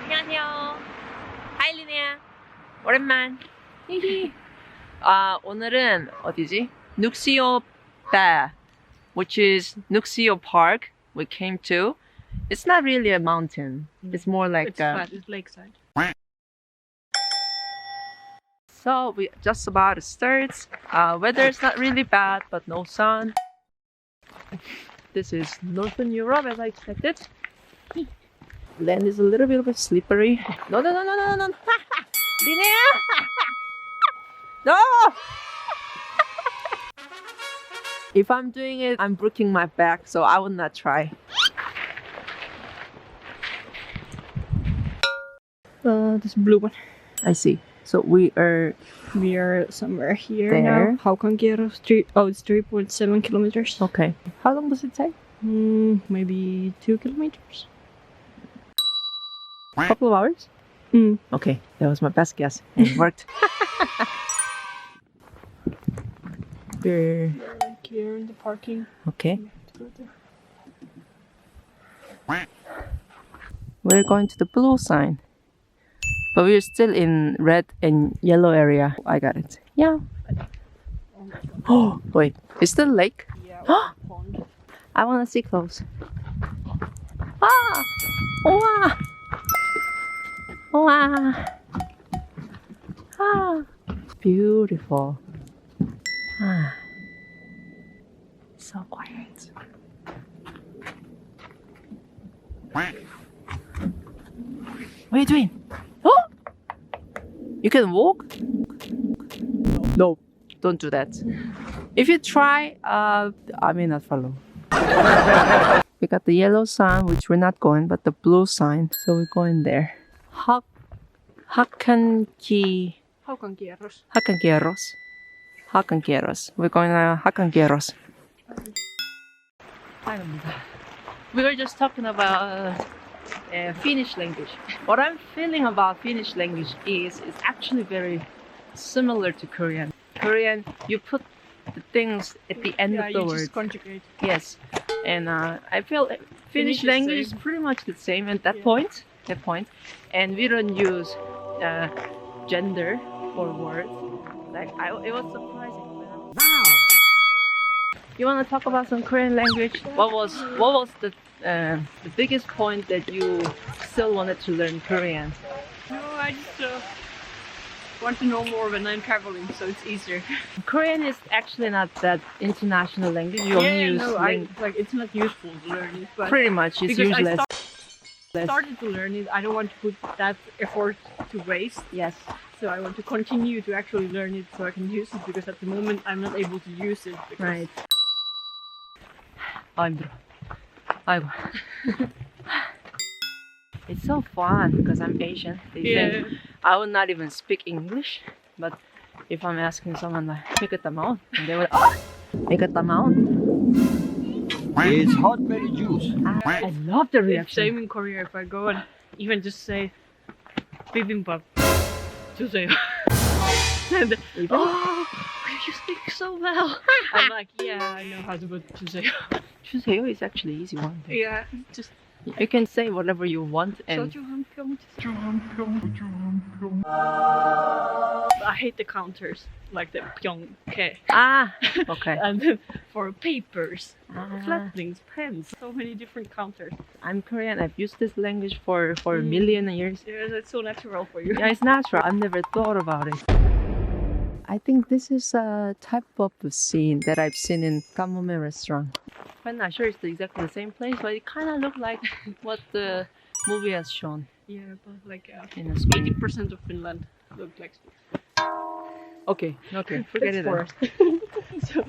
안녕하세요. 하이 리네아. 오랜만. 히히. 오늘은 어디지? Nuxio Bay, which is Nuxio Park we came to. It's not really a mountain. It's more like It's flat, it's lakeside. So we just about to start. Weather's not really bad, but no sun. This is Northern Europe as I expected. Land is a little bit slippery. No. Linnea! No! If I'm doing it, I'm breaking my back, so I would not try. This blue one. I see. So we are somewhere here there. now. Haukangero Street. Oh, it's 3.7 kilometers. okay. How long does it take? Maybe 2 kilometers. A couple of hours? Okay, that was my best guess. And it worked. We're Like here in the parking. okay. We're going to the blue sign. But we're still in red and yellow area. I got it. Yeah. Oh, wait. Is the lake? Yeah, pond. I want to see close. Ah! Wow! Wow! Ah! Beautiful. Ah. So quiet. What are you doing? Oh! You can walk? No, don't do that. If you try, I may not follow. We got the yellow sign, which we're not going, but the blue sign, so we're going there. Hakangeros. We're going to Hakangeros. We were just talking about Finnish language. What I'm feeling about Finnish language is it's actually very similar to Korean. Korean, you put the things at the end of the you word. just conjugate. Yes, and I feel Finnish is language is same. pretty much the same at that Yeah. point. That point, and we don't use gender for words. Like it was surprising. Wow. You want to talk about some Korean language? What was the biggest point that you still wanted to learn Korean? No, I just want to know more when I'm traveling, so it's easier. Korean is actually not that international language. You only use it's not useful to learn it, but pretty much it's because useless. I started to learn it, I don't want to put that effort to waste. Yes. So I want to continue to actually learn it so I can use it, because at the moment I'm not able to use it. Right. 힘들어. 아이고. It's so fun because I'm Asian. They think I would not even speak English, but if I'm asking someone like, make it tamao, and they would, make it tamao. It's hot berry juice. I love the It's reaction. same in Korea. If I go and even just say bibimbap, 주세요. And oh, you speak so well. I'm like, yeah, I know how to put 주세요. 주세요 is actually easy one. Yeah, just You can say whatever you want and 소주 한 병. I hate the counters, like the 병ke. okay. And then for papers, Ah. flat things, pens, so many different counters. I'm Korean. I've used this language for a million years. Yeah, that's so natural for you. Yeah, it's natural. I've never thought about it. I think this is a type of scene that I've seen in Kamome restaurant. I'm not sure it's exactly the same place, but it kind of looked like what the movie has shown Yeah, but like in a screen. 80% of Finland look like. Okay, forget it. Forest. So,